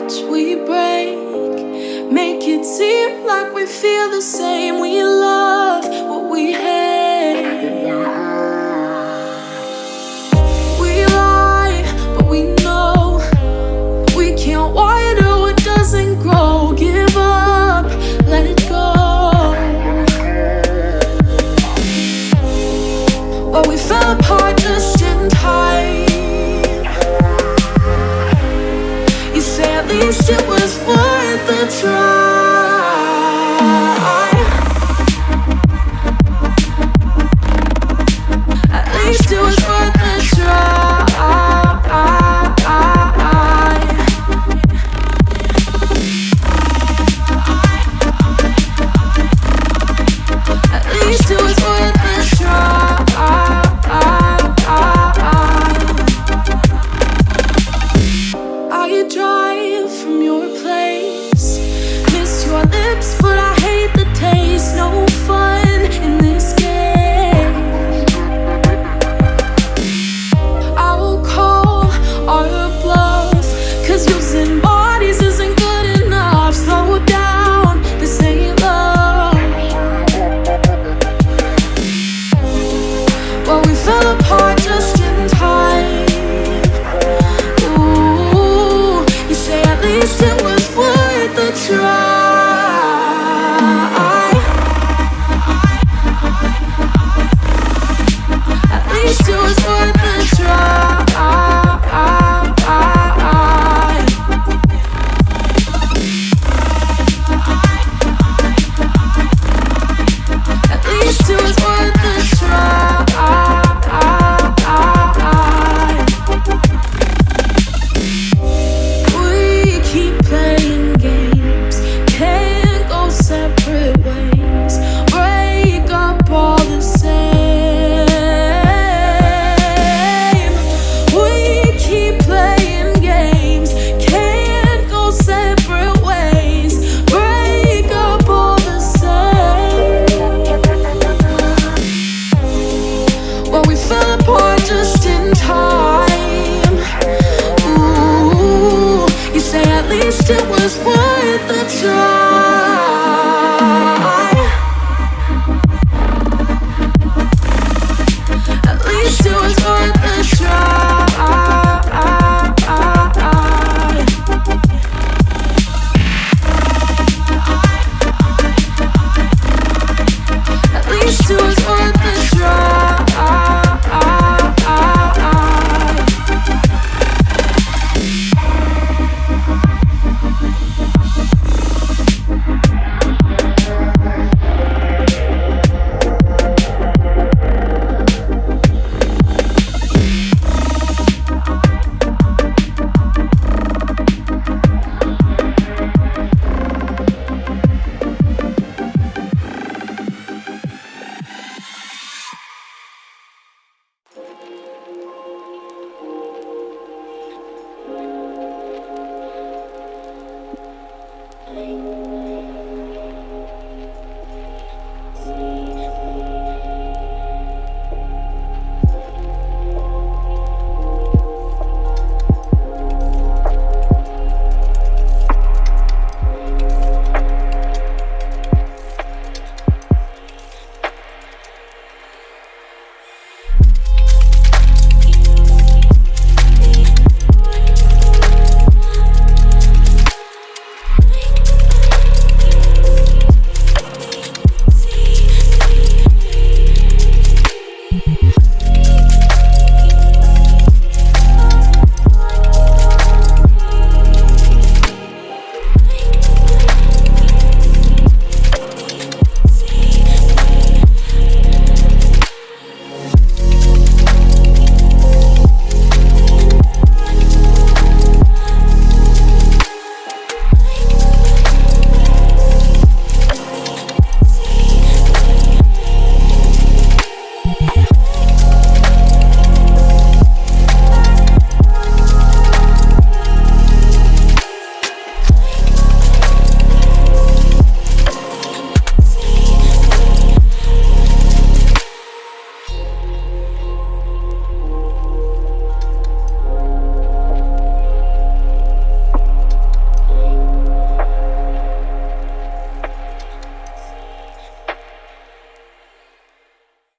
much we break, make it seem like we feel the same. We love what we hate. We lie, but we know we can't water what doesn't grow. Give up, let it go. Well, we fell apart just in time. You say at least it was worth a try. At least it was worth a try. At least it was worth a try. I drive from your place, miss your lips, but I hate the taste. No fun in this game. I will call our bluff, 'cause using bodies isn't good enough. Slow down, this ain't love. Well, we fell apart just in time. Ooh, you say at least it was worth a try. At least it was worth a try. At least it was worth a try. We keep playing games, can't go separate ways. Break up all the same. We keep playing games, can't go separate ways. Break up all the same. Well, we fell apart just in time. Ooh, you say at least it was worth a try.